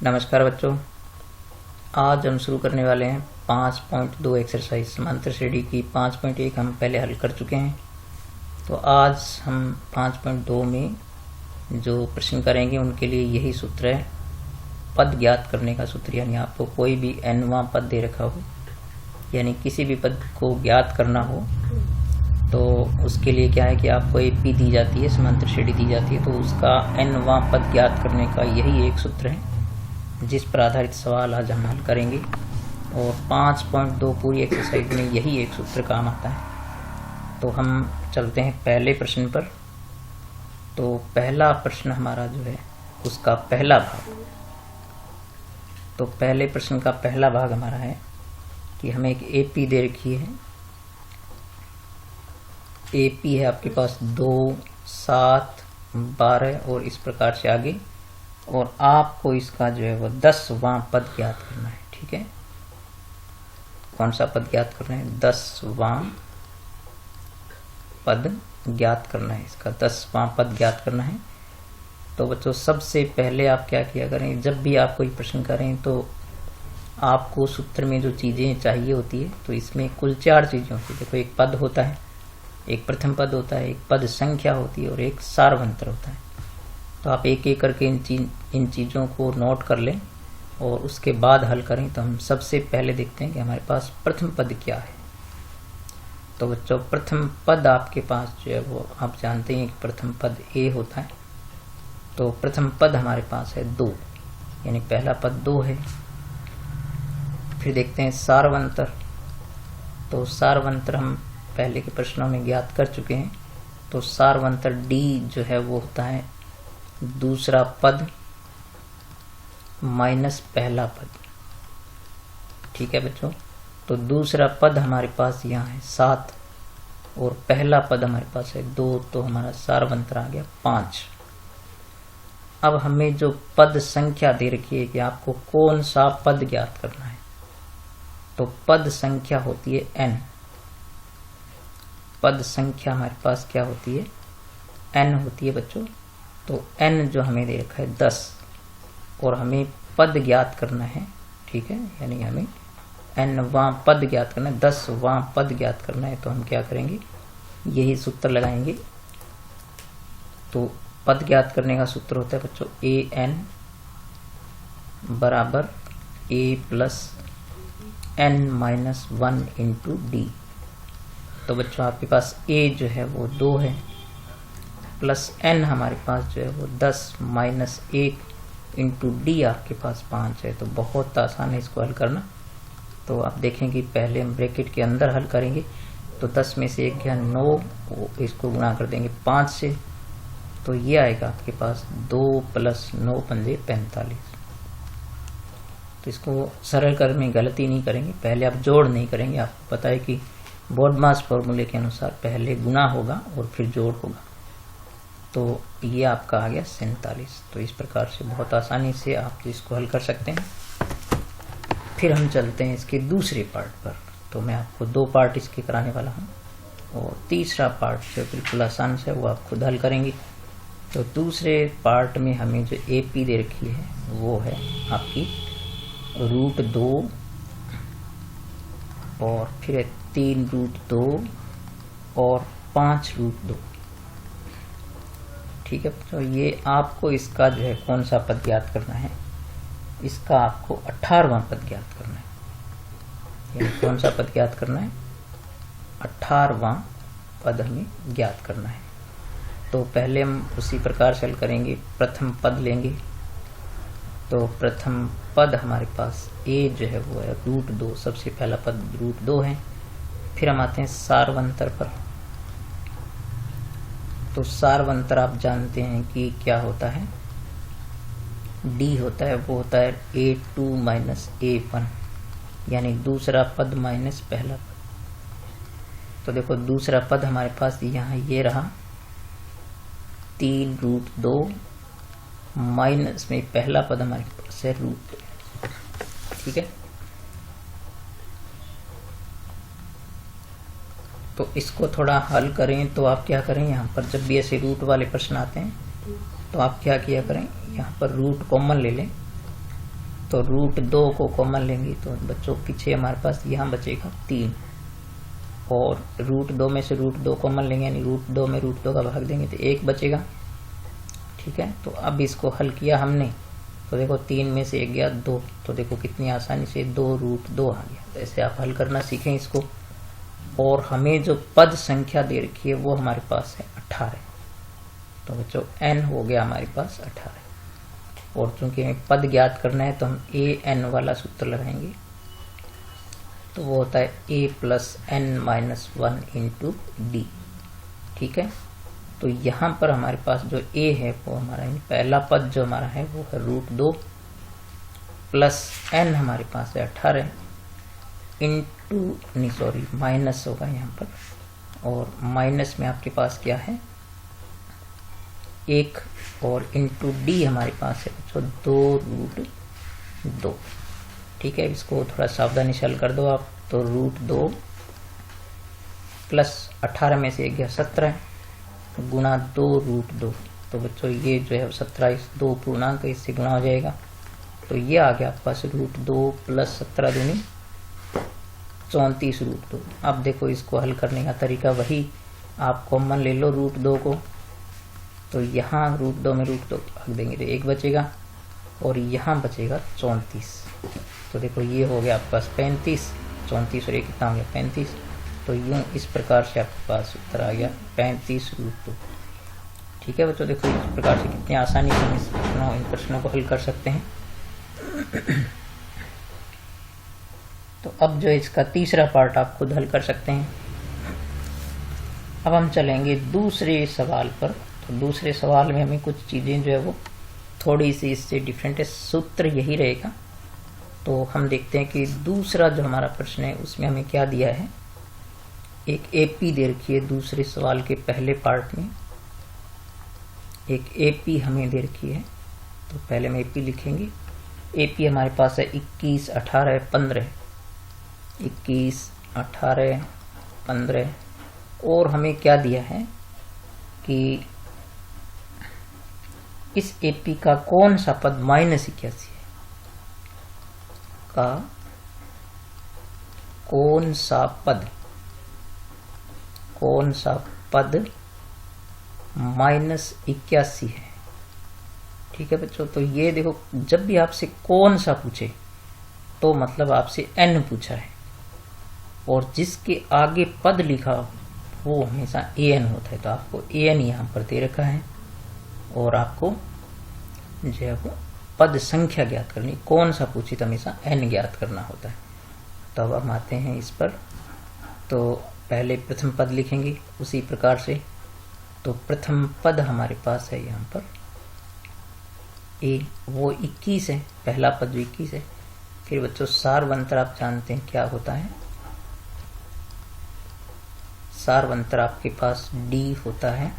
नमस्कार बच्चों, आज हम शुरू करने वाले हैं 5.2 एक्सरसाइज समांतर श्रेणी की। 5.1 हम पहले हल कर चुके हैं, तो आज हम 5.2 में जो प्रश्न करेंगे उनके लिए यही सूत्र है, पद ज्ञात करने का सूत्र। यानी आपको कोई भी nवां पद दे रखा हो, यानी किसी भी पद को ज्ञात करना हो, तो उसके लिए क्या है कि आपको AP दी जाती है, समांतर श्रेणी दी जाती है, तो उसका nवां पद ज्ञात करने का यही एक सूत्र है जिस पर आधारित सवाल आज हम हल करेंगे। और 5.2 पूरी एक्सरसाइज में यही एक सूत्र काम आता है। तो हम चलते हैं पहले प्रश्न पर। तो पहला प्रश्न हमारा जो है उसका पहला भाग, तो पहले प्रश्न का पहला भाग हमारा है कि हमें एक AP दे रखी है। AP है आपके पास 2, 7, 12 और इस प्रकार से आगे, और आपको इसका जो है वो 10वां पद ज्ञात करना है। ठीक है, कौन सा पद ज्ञात करना है? 10वां पद ज्ञात करना है। इसका 10वां पद ज्ञात करना है। तो बच्चों, सबसे पहले आप क्या किया करें, जब भी आप कोई प्रश्न करें तो आपको सूत्र में जो चीजें चाहिए होती है, तो इसमें कुल 4 चीजें होती है। देखो, एक पद होता है, एक प्रथम पद होता है, एक पद संख्या होती है और एक सारवंतर होता है। तो आप एक एक करके इन चीज़ों को नोट कर लें और उसके बाद हल करें। तो हम सबसे पहले देखते हैं कि हमारे पास प्रथम पद क्या है। तो बच्चों, प्रथम पद आपके पास जो है वो आप जानते हैं कि प्रथम पद A होता है। तो प्रथम पद हमारे पास है 2, यानी पहला पद 2 है। फिर देखते हैं सारवंतर। तो सारवंतर हम पहले के प्रश्नों में ज्ञात कर चुके हैं। तो सारवंतर D जो है वो होता है दूसरा पद माइनस पहला पद। ठीक है बच्चों, तो दूसरा पद हमारे पास यहाँ है 7 और पहला पद हमारे पास है 2, तो हमारा सारवंतर आ गया 5। अब हमें जो पद संख्या दे रखी है कि आपको कौन सा पद ज्ञात करना है, तो पद संख्या होती है n। पद संख्या हमारे पास क्या होती है? n होती है बच्चों। तो n जो हमें दे रखा है 10 और हमें पद ज्ञात करना है। ठीक है, यानी हमें nवां पद ज्ञात करना है, 10वां पद ज्ञात करना है। तो हम क्या करेंगे, यही सूत्र लगाएंगे। तो पद ज्ञात करने का सूत्र होता है बच्चों an बराबर a plus n-1 into d। तो बच्चों, आपके पास a जो है वो 2 है, प्लस n हमारे पास जो है वो 10 माइनस 1 इंटू डी आपके पास 5 है। तो बहुत आसान है इसको हल करना। तो आप देखेंगे पहले हम ब्रैकेट के अंदर हल करेंगे। तो 10 में से 1 गया 9, इसको गुणा कर देंगे 5 से, तो ये आएगा आपके पास 2 प्लस 9 पंजे 45। तो इसको सरल करने में गलती नहीं करेंगे, पहले आप जोड़ नहीं करेंगे। आपको पता है कि बोर्डमास फॉर्मूले के अनुसार पहले गुणा होगा और फिर जोड़ होगा। तो ये आपका आ गया 47। तो इस प्रकार से बहुत आसानी से आप इसको हल कर सकते हैं। फिर हम चलते हैं इसके दूसरे पार्ट पर। तो मैं आपको 2 पार्ट इसके कराने वाला हूँ और तीसरा पार्ट जो बिल्कुल आसान से वो आप खुद हल करेंगे। तो दूसरे पार्ट में हमें जो AP दे रखी है वो है आपकी √2 और फिर 3√2 और 5√2। ठीक है, तो ये आपको इसका जो है कौन सा पद ज्ञात करना है, इसका आपको 18वां पद ज्ञात करना है। यानी कौन सा पद ज्ञात करना है? 18वां पद हमें ज्ञात करना है। तो पहले हम उसी प्रकार से हल करेंगे, प्रथम पद लेंगे। तो प्रथम पद हमारे पास A जो है वो है √2, सबसे पहला पद √2 है। फिर हम आते हैं सारवंतर पर। तो सारवंतर आप जानते हैं कि क्या होता है, D होता है, वो होता है A2 माइनस A1, यानी दूसरा पद माइनस पहला पद। तो देखो, दूसरा पद हमारे पास यहाँ ये रहा 3√2 माइनस में पहला पद हमारे पास है √2। ठीक है, तो इसको थोड़ा हल करें। तो आप क्या करें, यहाँ पर जब भी ऐसे रूट वाले प्रश्न आते हैं तो आप क्या किया करें, यहाँ पर रूट कॉमन ले लें तो √2 को कॉमन लेंगे तो बच्चों पीछे हमारे पास यहाँ बचेगा 3, और √2 में से √2 कॉमन लेंगे यानी √2 में √2 का भाग देंगे तो 1 बचेगा। ठीक है, तो अब इसको हल किया हमने तो देखो 3 में से 1 गया 2, तो देखो कितनी आसानी से 2√2 आ गया। तो ऐसे आप हल करना सीखें इसको। और हमें जो पद संख्या दे रखी है वो हमारे पास है 18, तो बच्चों n हो गया हमारे पास 18। और चूंकि हमें पद ज्ञात करना है तो हम an वाला सूत्र लगाएंगे, तो वो होता है a + n-1 × d। ठीक है, तो यहाँ पर हमारे पास जो a है वो हमारा पहला पद जो हमारा है वो है √2 प्लस n हमारे पास है 18 माइनस होगा यहाँ पर, और माइनस में आपके पास क्या है 1, और इंटू d हमारे पास है बच्चों 2√2। ठीक है, इसको थोड़ा सावधानी से हल कर दो आप। तो √2 प्लस 18 में से 1 गया 17 गुणा 2√2, तो बच्चों ये जो है 17 इस 2 पूर्णांक इससे गुणा हो जाएगा, तो ये आ गया आपके पास √2 प्लस 17 दूनी 34√2। अब देखो इसको हल करने का तरीका वही, आप कॉमन ले लो √2 को, तो यहाँ √2 में √2 भाग देंगे तो 1 बचेगा, और यहाँ बचेगा 34। तो देखो ये हो गया आपके पास 35, 34 और 1 कितना हो गया 35। तो यूँ इस प्रकार से आपके पास उत्तर आ गया 35√2। ठीक है बच्चों, देखो इस प्रकार से कितनी आसानी से हम इन प्रश्नों को हल कर सकते हैं। तो अब जो इसका तीसरा पार्ट आप खुद हल कर सकते हैं। अब हम चलेंगे दूसरे सवाल पर। तो दूसरे सवाल में हमें कुछ चीज़ें जो है वो थोड़ी सी इससे डिफरेंट है, सूत्र यही रहेगा। तो हम देखते हैं कि दूसरा जो हमारा प्रश्न है उसमें हमें क्या दिया है। एक AP दे रखी है दूसरे सवाल के पहले पार्ट में, एक AP हमें दे रखी है। तो पहले हम AP लिखेंगे। AP हमारे पास है 21, 18, 15, 21, 18, 15, और हमें क्या दिया है कि इस AP का कौन सा पद -81 है, का कौन सा पद -81 है। ठीक है बच्चों, तो ये देखो जब भी आपसे कौन सा पूछे तो मतलब आपसे n पूछा है, और जिसके आगे पद लिखा वो हमेशा an होता है। तो आपको an यहाँ पर दे रखा है, और आपको जो है वो पद संख्या ज्ञात करनी, कौन सा पूछी तो हमेशा n ज्ञात करना होता है। तो अब हम आते हैं इस पर। तो पहले प्रथम पद लिखेंगे उसी प्रकार से। तो प्रथम पद हमारे पास है यहाँ पर a, वो 21 है, पहला पद जो 21 है। फिर बच्चों सारवंतर आप जानते हैं क्या होता है, सारवंतर आपके पास d होता है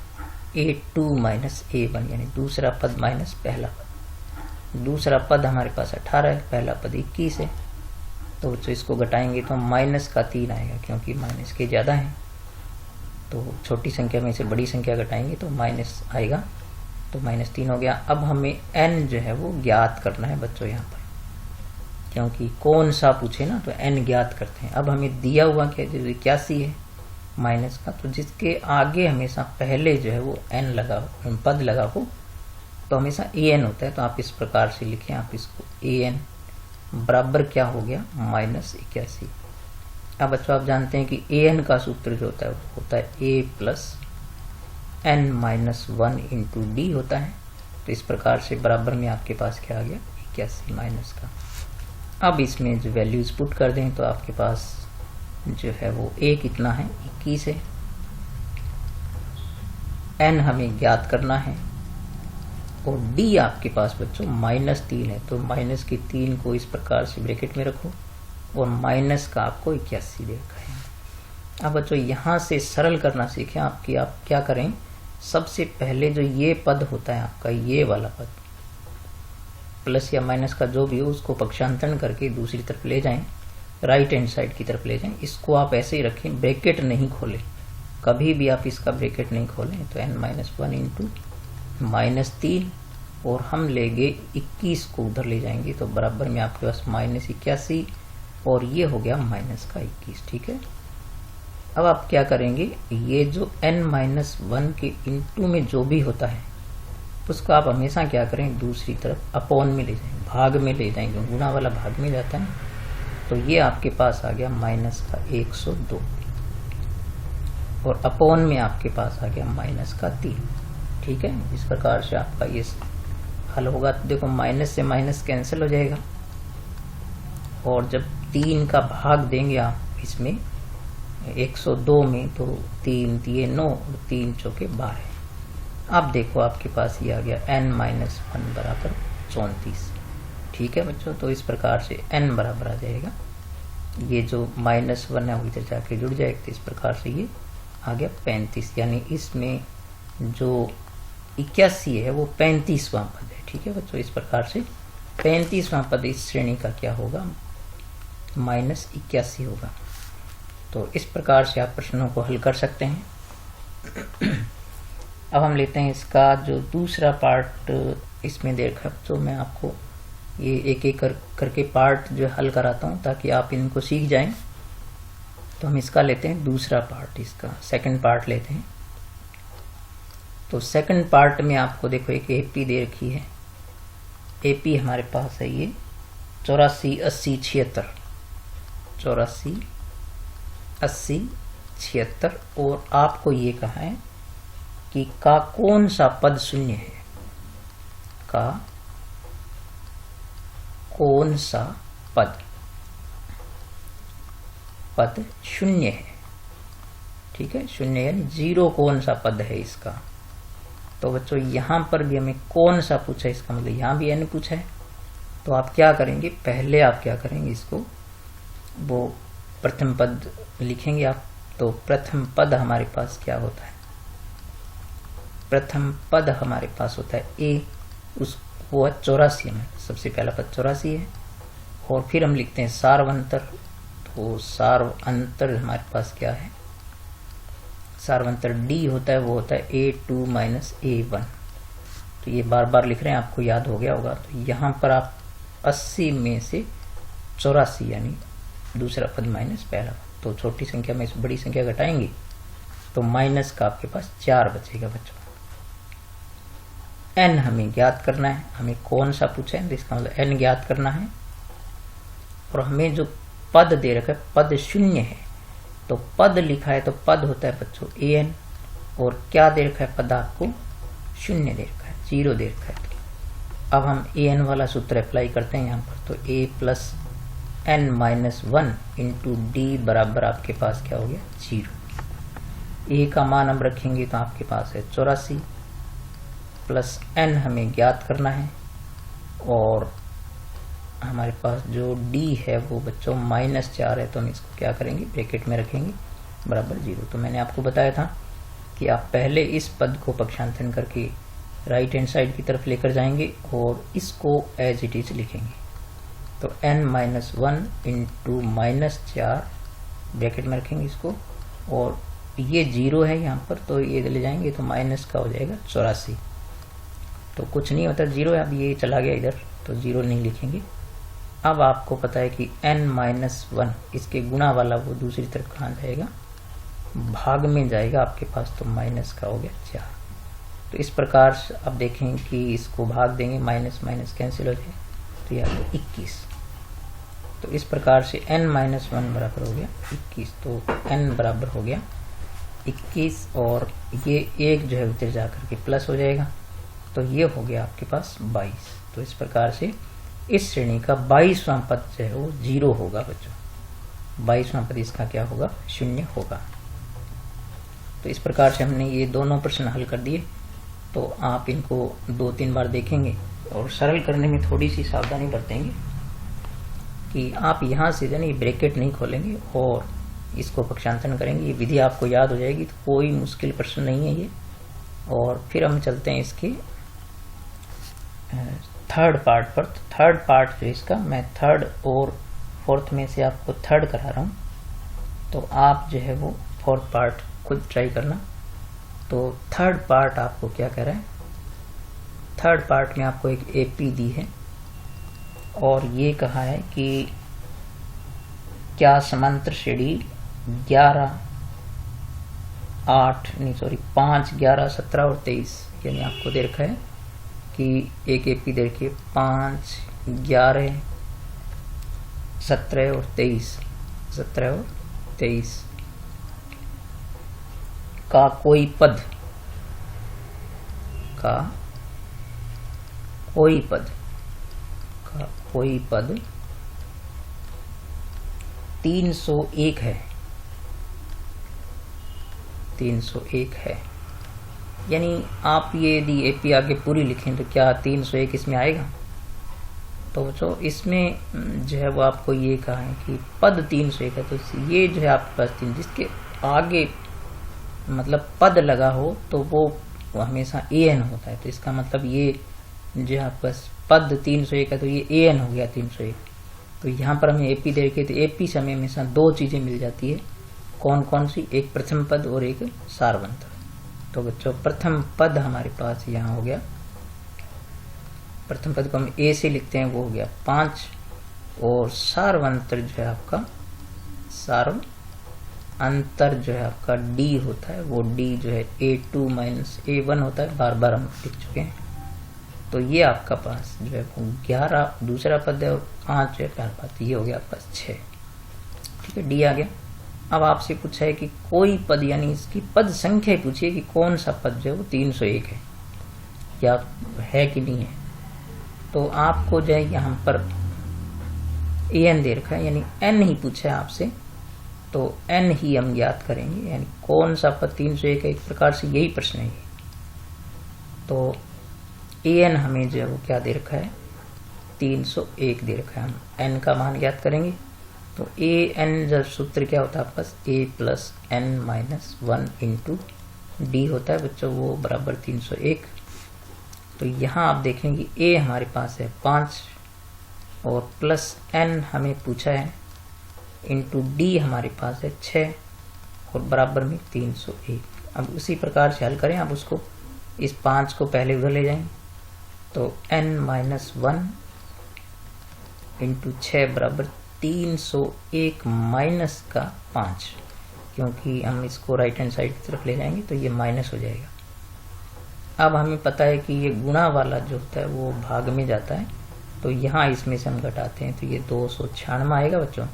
a2 - a1, यानी दूसरा पद माइनस पहला पद। दूसरा पद हमारे पास 18 है, पहला पद 21 है। तो बच्चों इसको घटाएंगे तो माइनस का 3 आएगा, क्योंकि माइनस के ज़्यादा हैं। तो छोटी संख्या में से बड़ी संख्या घटाएंगे तो माइनस आएगा, तो -3 हो गया। अब हमें n जो है वो ज्ञात करना है बच्चों यहाँ पर, क्योंकि कौन सा पूछे ना तो n ज्ञात करते हैं। अब हमें दिया हुआ क्या 81 है माइनस का, तो जिसके आगे हमेशा पहले जो है वो n लगा हो, पद लगा हो, तो हमेशा an होता है। तो आप इस प्रकार से लिखें, आप इसको an बराबर क्या हो गया -81। अब बच्चों आप जानते हैं कि an का सूत्र जो होता है वो होता है a + n-1 × d होता है। तो इस प्रकार से बराबर में आपके पास क्या आ गया 81 माइनस का। अब इसमें जो वैल्यूज पुट कर दें तो आपके पास जो है वो a कितना है 21 है, n हमें ज्ञात करना है, और d आपके पास बच्चों -3 है। तो माइनस की 3 को इस प्रकार से ब्रैकेट में रखो, और माइनस का आपको 81 दे रखा है। अब बच्चों यहाँ से सरल करना सीखें आप कि आप क्या करें। सबसे पहले जो ये पद होता है आपका, ये वाला पद प्लस या माइनस का जो भी हो उसको पक्षांतरण करके दूसरी तरफ ले जाएं, राइट हैंड साइड की तरफ ले जाएं। इसको आप ऐसे ही रखें, ब्रैकेट नहीं खोलें, कभी भी आप इसका ब्रैकेट नहीं खोलें। तो n-1 × -3 और हम लेंगे 21 को उधर ले जाएंगे, तो बराबर में आपके पास -81 और ये हो गया -21। ठीक है, अब आप क्या करेंगे, ये जो n-1 के इनटू में जो भी होता है उसको आप हमेशा क्या करें, दूसरी तरफ अपॉन में ले जाएंगे, भाग में ले जाएंगे, गुणा वाला भाग में जाता है। तो ये आपके पास आ गया -102 और अपॉन में आपके पास आ गया -3। ठीक है, इस प्रकार से आपका ये हल होगा। तो देखो माइनस से माइनस कैंसिल हो जाएगा और जब 3 का भाग देंगे आप इसमें 102 में, तो 3 तिये 9 और 3 चौके 12। अब देखो आपके पास ये आ गया n-1 बराबर 34। ठीक है बच्चों, तो इस प्रकार से n बराबर आ जाएगा, ये जो -1 है वो इधर जाके जुड़ जाएगा, तो इस प्रकार से ये आ गया 35, यानी इसमें जो 81 है वो 35वां पद है। ठीक है बच्चों, इस प्रकार से 35वां पद इस श्रेणी का क्या होगा, -81 होगा। तो इस प्रकार से आप प्रश्नों को हल कर सकते हैं। अब हम लेते हैं इसका जो दूसरा पार्ट इसमें देखा, तो मैं आपको ये एक एक करके पार्ट जो हल कराता हूँ ताकि आप इनको सीख जाएं। तो हम इसका लेते हैं दूसरा पार्ट, इसका सेकंड पार्ट लेते हैं। तो सेकंड पार्ट में आपको देखो एक एपी दे रखी है, एपी हमारे पास है ये 84, 80, 76, 84, 80, 76 और आपको ये कहा है कि का कौन सा पद शून्य है, का कौन सा पद शून्य है। ठीक है, शून्य यानी 0 कौन सा पद है इसका। तो बच्चों यहां पर भी हमें कौन सा पूछा है, इसका मतलब यहां भी n पूछा है। तो आप क्या करेंगे, पहले आप क्या करेंगे, इसको वो प्रथम पद लिखेंगे आप। तो प्रथम पद हमारे पास क्या होता है, प्रथम पद हमारे पास होता है a, उस वो है 84 में, सबसे पहला पद 84 है। और फिर हम लिखते हैं सार्वंतर। तो सार्वंतर हमारे पास क्या है, सार्वंतर d होता है, वो होता है a2 - a1। तो ये बार बार लिख रहे हैं, आपको याद हो गया होगा। तो यहाँ पर आप 80 में से 84 यानी दूसरा पद माइनस पहला पद, तो छोटी संख्या में बड़ी संख्या घटाएंगे तो माइनस का आपके पास 4 बचेगा बच्चों। n हमें ज्ञात करना है, हमें कौन सा पूछा है, तो इसका मतलब n ज्ञात करना है। और हमें जो पद दे रखा है पद शून्य है, तो पद लिखा है तो पद होता है बच्चों an, और क्या दे रखा है पद आपको, शून्य दे रखा है, 0 दे रखा है। तो अब हम an वाला सूत्र अप्लाई करते हैं यहाँ पर। तो a + n-1 इंटू डी बराबर आपके पास क्या हो गया, 0। a का मान हम रखेंगे तो आपके पास है 84 प्लस n हमें ज्ञात करना है, और हमारे पास जो d है वो बच्चों -4 है, तो हम इसको क्या करेंगे, ब्रैकेट में रखेंगे बराबर 0। तो मैंने आपको बताया था कि आप पहले इस पद को पक्षांतरण करके राइट हैंड साइड की तरफ लेकर जाएंगे और इसको एज इट इज लिखेंगे। तो n-1 इंटू -4 ब्रैकेट में रखेंगे इसको, और ये 0 है यहाँ पर, तो ये ले जाएंगे तो माइनस का हो जाएगा 84। तो कुछ नहीं होता, 0 है, अब ये चला गया इधर, तो 0 नहीं लिखेंगे। अब आपको पता है कि n-1 इसके गुणा वाला वो दूसरी तरफ कहाँ जाएगा, भाग में जाएगा आपके पास, तो माइनस का हो गया 4। तो इस प्रकार से आप देखें कि इसको भाग देंगे, माइनस माइनस कैंसिल हो जाएगा, तो यह 21। तो इस प्रकार से n-1 बराबर हो गया 21। तो n बराबर हो गया 21 और ये एक जो है उधर जाकर के प्लस हो जाएगा, तो ये हो गया आपके पास 22। तो इस प्रकार से इस श्रेणी का 22वां पद जो है वो 0 होगा बच्चों, 22वां पद इसका क्या होगा, 0 होगा। तो इस प्रकार से हमने ये दोनों प्रश्न हल कर दिए। तो आप इनको 2-3 बार देखेंगे और सरल करने में थोड़ी सी सावधानी बरतेंगे कि आप यहाँ से जो है ब्रैकेट नहीं खोलेंगे और इसको पक्षांतरण करेंगे। ये विधि आपको याद हो जाएगी, तो कोई मुश्किल प्रश्न नहीं है ये। और फिर हम चलते हैं इसके थर्ड पार्ट पर। तो थर्ड पार्ट जो इसका, मैं थर्ड और फोर्थ में से आपको थर्ड करा रहा हूँ, तो आप जो है वो फोर्थ पार्ट खुद ट्राई करना। तो थर्ड पार्ट आपको क्या कह रहा है, थर्ड पार्ट में आपको एक एपी दी है और ये कहा है कि क्या समांतर श्रेणी 5, 11, 17 और 23, यानी आपको दे रखा है कि एक एपी दे रखिए 5, 11, 17 और 23 का कोई पद 301 है, 301 है। यानी आप ये यदि एपी आगे पूरी लिखें तो क्या 301 इसमें आएगा? तो बच्चों इसमें जो है वो आपको ये कहा है कि पद 301 है, तो ये जो है आपके पास 3 जिसके आगे मतलब पद लगा हो तो वो हमेशा an होता है। तो इसका मतलब ये जो है आपके पास पद 301 है तो ये an हो गया 301। तो यहाँ पर हमें एपी दे रखी है, तो एपी से हमें हमेशा 2 चीजें मिल जाती है। कौन कौन सी? एक प्रथम पद और एक सारवंतर। तो बच्चों प्रथम पद हमारे पास यहाँ हो गया, प्रथम पद को हम ए से लिखते हैं, वो हो गया 5। और सारवंतर जो है आपका अंतर जो है आपका डी होता है, वो डी जो है A2 माइनस A1 होता है, बार बार हम लिख चुके हैं। तो ये आपका पास जो है वो 11 दूसरा पद है और 5 जो है पहला पद, ये हो गया आपका 6। ठीक है, डी आ गया। अब आपसे पूछा है कि कोई पद, यानी इसकी पद संख्या पूछिए कि कौन सा पद जो है वो 301 है या है कि नहीं है। तो आपको जो है यहाँ पर an दे रखा है, यानी n ही पूछा है आपसे, तो n ही हम याद करेंगे, यानी कौन सा पद 301 है। एक प्रकार से यही प्रश्न है। तो an हमें जो है वो क्या दे रखा है? 301 दे रखा है। हम n का मान याद करेंगे तो an जब सूत्र क्या होता है आपके पास? a plus n minus 1 into D होता है बच्चों, वो बराबर 301। तो यहाँ आप देखेंगे a हमारे पास है 5 और प्लस n हमें पूछा है इंटू डी हमारे पास है 6 और बराबर में 301। अब उसी प्रकार से हल करें। अब उसको इस 5 को पहले उधर ले जाएंगे तो n माइनस 1 इंटू 6 बराबर 301 माइनस का 5, क्योंकि हम इसको राइट हैंड साइड की तरफ ले जाएंगे तो ये माइनस हो जाएगा। अब हमें पता है कि ये गुणा वाला जो होता है वो भाग में जाता है, तो यहाँ इसमें से हम घटाते हैं तो ये 296 आएगा बच्चों।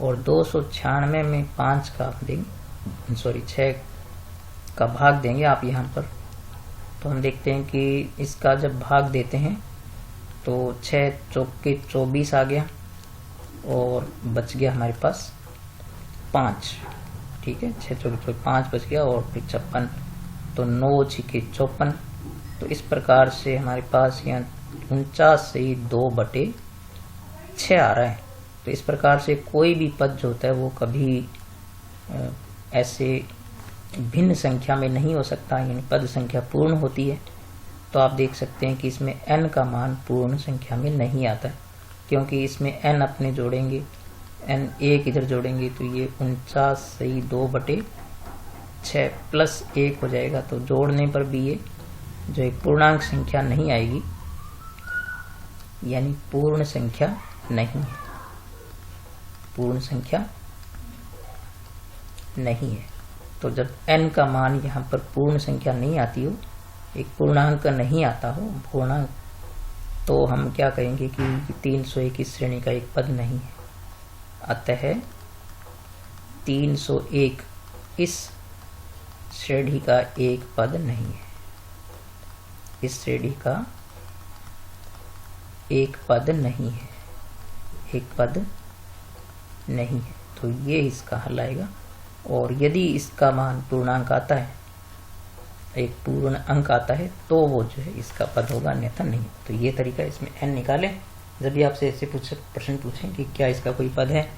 और 296 में 5 का आप देंगे, 6 का भाग देंगे आप यहाँ पर, तो हम देखते हैं कि इसका जब भाग देते हैं तो 6 चौके 24 आ गया और बच गया हमारे पास 5। ठीक है, 6 चौके 5 बच गया और फिर 56, तो 9 छिके 54। तो इस प्रकार से हमारे पास यहाँ 49 से 2/6 आ रहा है। तो इस प्रकार से कोई भी पद जो होता है वो कभी ऐसे भिन्न संख्या में नहीं हो सकता, यानी पद संख्या पूर्ण होती है। तो आप देख सकते हैं कि इसमें n का मान पूर्ण संख्या में नहीं आता है, क्योंकि इसमें n अपने जोड़ेंगे, n एक इधर जोड़ेंगे तो ये 49 से 2/6 प्लस 1 हो जाएगा। तो जोड़ने पर भी ये जो एक पूर्णांक संख्या नहीं आएगी, यानी पूर्ण संख्या नहीं है, पूर्ण संख्या नहीं है। तो जब n का मान यहाँ पर पूर्ण संख्या नहीं आती हो, एक पूर्णांक नहीं आता हो पूर्णांक, तो हम क्या कहेंगे कि 301 इस श्रेणी का एक पद नहीं है। अतः 301 इस श्रेणी का एक पद नहीं है, इस श्रेणी का एक पद नहीं है, एक पद नहीं है। तो ये इसका हल आएगा। और यदि इसका मान पूर्णांक आता है, एक पूर्ण अंक आता है, तो वो जो है इसका पद होगा, अन्यथा नहीं। तो ये तरीका, इसमें n निकालें। जब भी आपसे ऐसे प्रश्न पूछें कि क्या इसका कोई पद है,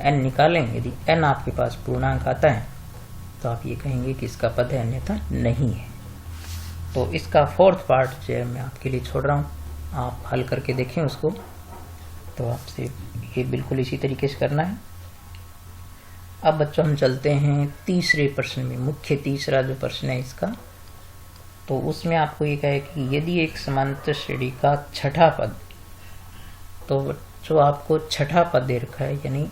n निकालें। यदि n आपके पास पूर्णांक आता है तो आप ये कहेंगे कि इसका पद है, अन्यथा नहीं है। तो इसका फोर्थ पार्ट जो है मैं आपके लिए छोड़ रहा हूँ, आप हल करके देखें उसको। तो आपसे ये बिल्कुल इसी तरीके से करना है। अब बच्चों हम चलते हैं तीसरे प्रश्न में। मुख्य तीसरा जो प्रश्न है इसका, तो उसमें आपको ये कहे कि यदि एक समांतर श्रेणी का छठा पद, तो जो आपको छठा पद दे रखा है, यानी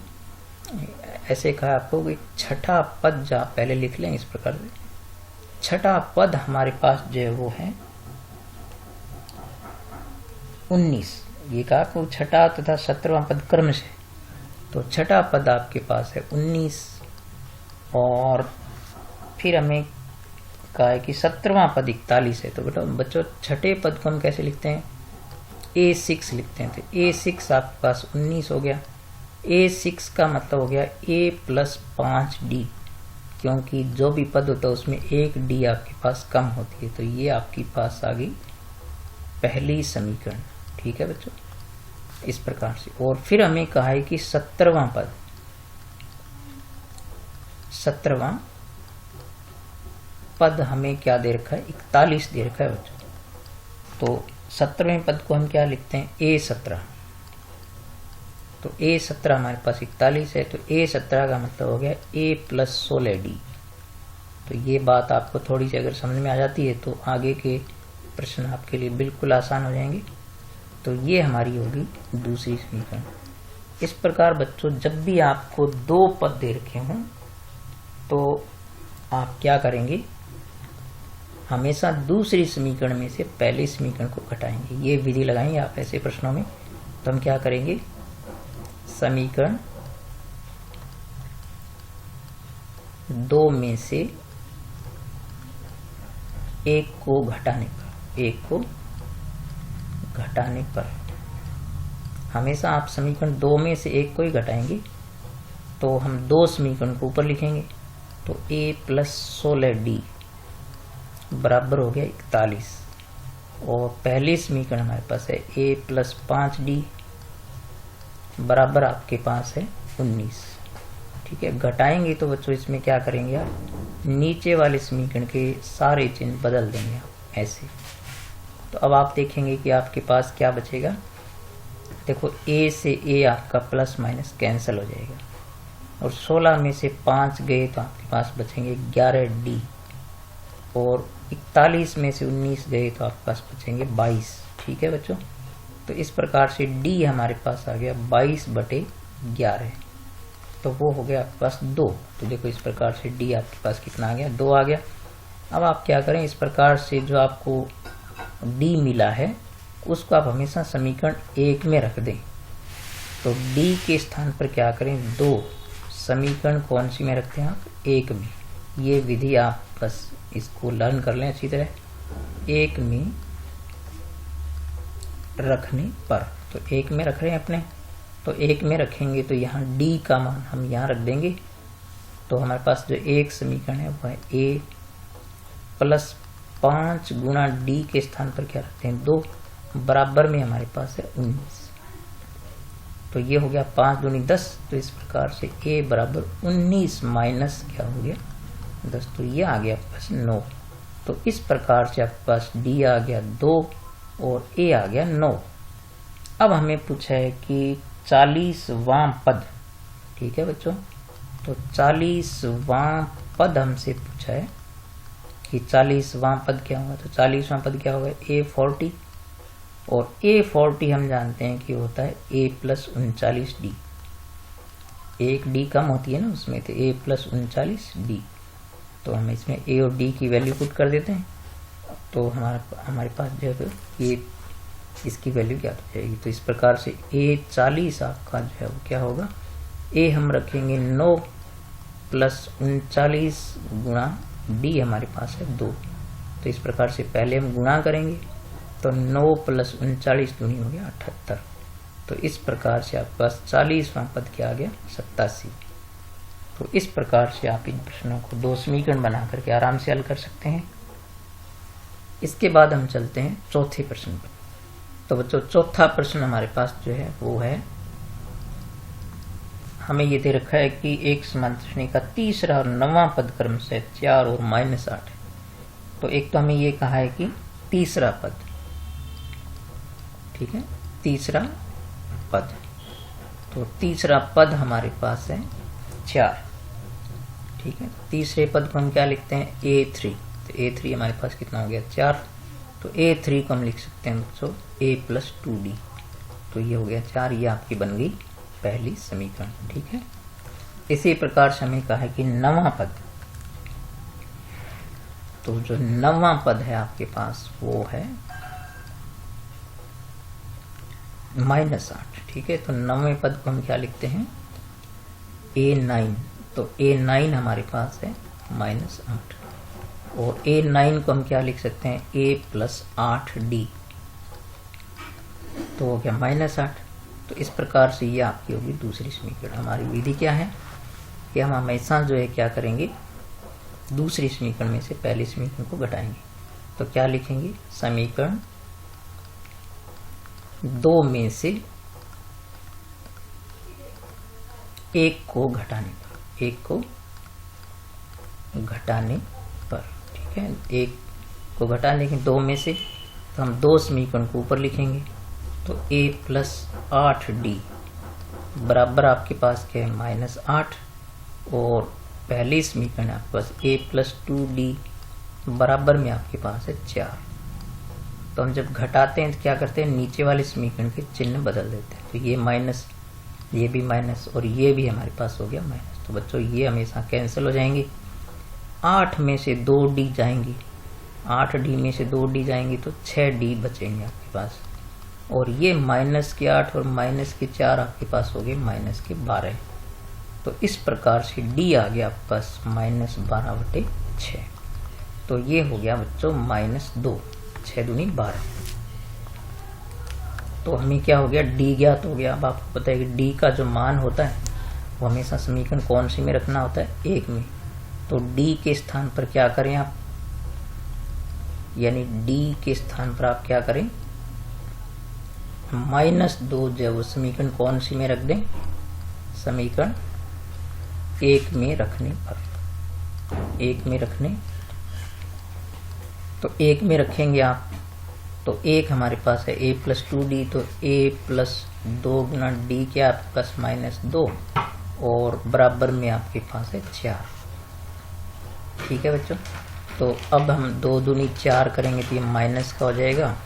ऐसे कहा आपको कि छठा पद जा पहले लिख लें इस प्रकार से, छठा पद हमारे पास जो है वो है 19। ये कहा आपको छठा तथा 17वां पद क्रम से, तो छठा पद आपके पास है 19 और फिर हमें कहा है कि 17वां पद 41 है। तो बेटा बच्चों छठे पद को हम कैसे लिखते हैं, A6 लिखते हैं। तो A6 आपके पास 19 हो गया। A6 का मतलब हो गया A + 5D, क्योंकि जो भी पद होता है उसमें एक D आपके पास कम होती है। तो ये आपके पास आ गई पहली समीकरण। ठीक है बच्चों, इस प्रकार से। और फिर हमें कहा है कि 17वां पद, 17वां पद हमें क्या दे रखा है, 41 दे रखा है बच्चों। तो 17वें पद को हम क्या लिखते हैं, A17। तो A17 हमारे पास 41 है, तो A17 का मतलब हो गया A + 16D। तो ये बात आपको थोड़ी सी अगर समझ में आ जाती है तो आगे के प्रश्न आपके लिए बिल्कुल आसान हो जाएंगे। तो ये हमारी होगी दूसरी समीकरण। इस प्रकार बच्चों जब भी आपको दो पद दे रखे हों तो आप क्या करेंगे, हमेशा दूसरी समीकरण में से पहली समीकरण को घटाएंगे। ये विधि लगाएंगे आप ऐसे प्रश्नों में। तो हम क्या करेंगे, समीकरण 2 में से एक को घटाने पर, हमेशा आप समीकरण 2 में से एक को ही घटाएंगे। तो हम दो समीकरण को ऊपर लिखेंगे। तो A + 16D बराबर हो गया 41 और पहली समीकरण हमारे पास है A + 5D बराबर आपके पास है 19। ठीक है, घटाएंगे तो बच्चों इसमें क्या करेंगे आप, नीचे वाले समीकरण के सारे चिन्ह बदल देंगे आप ऐसे। तो अब आप देखेंगे कि आपके पास क्या बचेगा। देखो A से A आपका ± कैंसिल हो जाएगा और 16 में से 5 गए तो आपके पास बचेंगे 11D और 41 में से 19 गए तो आपके पास बचेंगे 22। ठीक है बच्चों, तो इस प्रकार से D हमारे पास आ गया 22/11। तो वो हो गया आपके पास 2। तो देखो इस प्रकार से D आपके पास कितना आ गया, 2 आ गया। अब आप क्या करें, इस प्रकार से जो आपको D मिला है उसको आप हमेशा समीकरण 1 में रख दें। तो D के स्थान पर क्या करें, 2 समीकरण कौन सी में रखते हैं आप, 1 में। ये विधि आप बस इसको लर्न कर लें अच्छी तरह। 1 में रखने पर, तो 1 में रख रहे हैं अपने, तो 1 में रखेंगे तो यहाँ D का मान हम यहाँ रख देंगे। तो हमारे पास जो एक समीकरण है वह है A + 5 गुणा D के स्थान पर क्या रखते हैं, 2 बराबर में हमारे पास है 19। तो ये हो गया 5 दूनी 10। तो इस प्रकार से A बराबर 19 माइनस क्या हो गया 10। तो ये आ गया आपके पास 9। तो इस प्रकार से आपके पास D आ गया 2 और A आ गया 9। अब हमें पूछा है कि 40वां पद। ठीक है बच्चों, तो 40वां पद हमसे पूछा है कि 40वां पद क्या होगा। तो 40वां पद क्या होगा, A40 और A40 हम जानते हैं कि होता है A + 39D। एक D कम होती है ना उसमें, तो A + 39D। तो हम इसमें A और D की वैल्यू पुट कर देते हैं। तो हमारे पास जो है ये इसकी वैल्यू क्या हो जाएगी। तो इस प्रकार से A40 आपका जो है वो क्या होगा, A हम रखेंगे 9 + 39 गुणा D हमारे पास है 2। तो इस प्रकार से पहले हम गुणा करेंगे तो 9 + 39 दूनी हो गया 78। तो इस प्रकार से आपके पास 40वां पद क्या आ गया, 87। तो इस प्रकार से आप इन प्रश्नों को दो समीकरण बना करके आराम से हल कर सकते हैं। इसके बाद हम चलते हैं चौथे प्रश्न पर। तो बच्चों चौथा प्रश्न हमारे पास जो है वो है, हमें ये दे रखा है कि एक समांतर श्रेणी का तीसरा और 9वां पद क्रम से 4 और -8 है। तो एक तो हमें ये कहा है कि तीसरा पद, ठीक है, तीसरा पद। तो तीसरा पद हमारे पास है 4। ठीक है, तीसरे पद को हम क्या लिखते हैं, A3। तो A3 हमारे पास कितना हो गया 4। तो A3 को हम लिख सकते हैं बच्चों A प्लस 2D, तो ये हो गया 4। ये आपकी बन गई पहली समीकरण। ठीक है, इसी प्रकार से हमें कहा है कि नवां पद, तो जो नवां पद है आपके पास वो है -8। ठीक है, तो नवें पद को हम क्या लिखते हैं A9, तो A9 हमारे पास है -8, और A9 को हम क्या लिख सकते हैं A प्लस 8D, तो हो गया -8। तो इस प्रकार से ये आपकी होगी दूसरी समीकरण। हमारी विधि क्या है कि हम हमेशा जो है क्या करेंगे, दूसरी समीकरण में से पहली समीकरण को घटाएंगे। तो क्या लिखेंगे, समीकरण 2 में से एक को घटाने पर, एक को घटाने पर। ठीक है, एक को घटाने के 2 में से, तो हम 2 समीकरण को ऊपर लिखेंगे। तो A प्लस 8D बराबर आपके पास क्या है -8, और पहली समीकरण आपके पास A प्लस 2D बराबर में आपके पास है 4। तो हम जब घटाते हैं तो क्या करते हैं, नीचे वाले समीकरण के चिन्ह बदल देते हैं। तो ये माइनस, ये भी माइनस, और ये भी हमारे पास हो गया माइनस। तो बच्चों ये हमेशा कैंसिल हो जाएंगे। 8 में से 2D जाएंगी, 8D में से 2D जाएंगी तो 6D बचेंगे आपके पास, और ये -8 और -4 आपके पास हो गए -12। तो इस प्रकार से D आ गया आपके पास -12/6। तो ये हो गया बच्चों -2, 6 दूनी 12। तो हमें क्या हो गया, D ज्ञात हो गया। अब आपको पता है कि D का जो मान होता है वो हमेशा समीकरण कौन सी में रखना होता है, 1 में। तो D के स्थान पर क्या करें आप, यानी D के स्थान पर आप क्या करें, -2 जब समीकरण कौन सी में रख दें, समीकरण 1 में रखने पर, 1 में रखने, तो 1 में रखेंगे आप, तो 1 हमारे पास है A प्लस 2D, तो A प्लस 2 गुना D क्या आपके पास -2, और बराबर में आपके पास है 4। ठीक है बच्चों, तो अब हम 2 दूनी 4 करेंगे तो ये माइनस का हो जाएगा,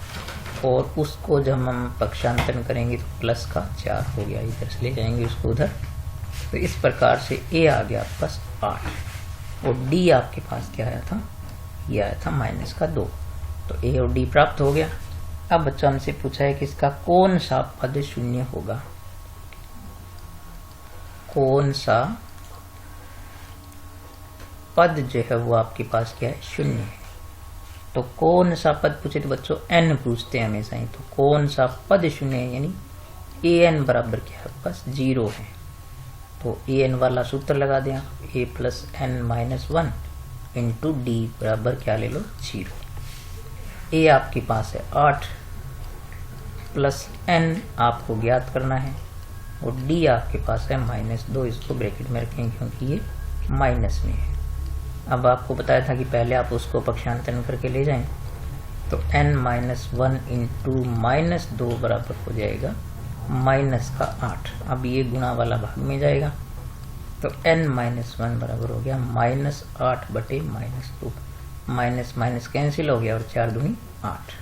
और उसको जब हम पक्षांतरण करेंगे तो प्लस का 4 हो गया। इधर से ले जाएंगे उसको उधर। तो इस प्रकार से A आ गया आपके पास 8, और D आपके पास क्या आया था, ये आया था -2। तो A और D प्राप्त हो गया। अब बच्चा हमसे पूछा है कि इसका कौन सा पद शून्य होगा, कौन सा पद जो है वो आपके पास क्या है, शून्य है। तो कौन सा पद पूछे तो बच्चों n पूछते हैं हमेशा ही। तो कौन सा पद शून्य है, यानी an बराबर क्या है, बस 0 है। तो an वाला सूत्र लगा दें आप, a plus n-1 into D बराबर क्या ले लो, 0। a आपके पास है 8 प्लस n आपको ज्ञात करना है, और D आपके पास है -2। इसको ब्रैकेट में रखेंगे क्योंकि ये माइनस में है। अब आपको बताया था कि पहले आप उसको पक्षांतरण करके ले जाएं, तो n-1 इंटू -2 बराबर हो जाएगा -8। अब ये गुणा वाला भाग में जाएगा, तो n-1 बराबर हो गया -8/-2। माइनस माइनस कैंसिल हो गया, और 4 दूनी 8,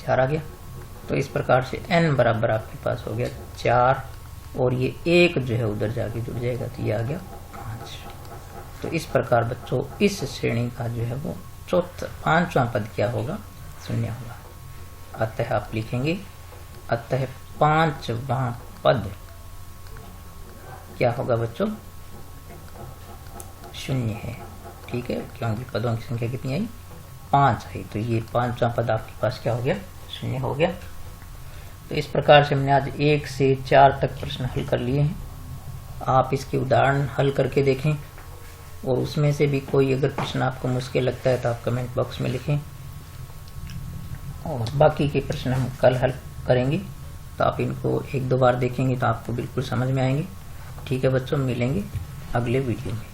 4 आ गया। तो इस प्रकार से n बराबर आपके पास हो गया 4, और ये 1 जो है उधर जाके जुड़ जाएगा, तो ये आ गया 5। तो इस प्रकार बच्चों इस श्रेणी का जो है वो 5वां पद क्या होगा, शून्य होगा। अतः आप लिखेंगे, अतः 5वां पद क्या होगा बच्चों, शून्य है। ठीक है, क्योंकि पदों की संख्या कितनी आई, 5 आई। तो ये 5वां पद आपके पास क्या हो गया, शून्य हो गया। तो इस प्रकार से हमने आज 1 से 4 तक प्रश्न हल कर लिए हैं। आप इसके उदाहरण हल करके देखें, और उसमें से भी कोई अगर प्रश्न आपको मुश्किल लगता है तो आप कमेंट बॉक्स में लिखें, और बाकी के प्रश्न हम कल हल करेंगे। तो आप इनको 1-2 बार देखेंगे तो आपको बिल्कुल समझ में आएंगे। ठीक है बच्चों, मिलेंगे अगले वीडियो में।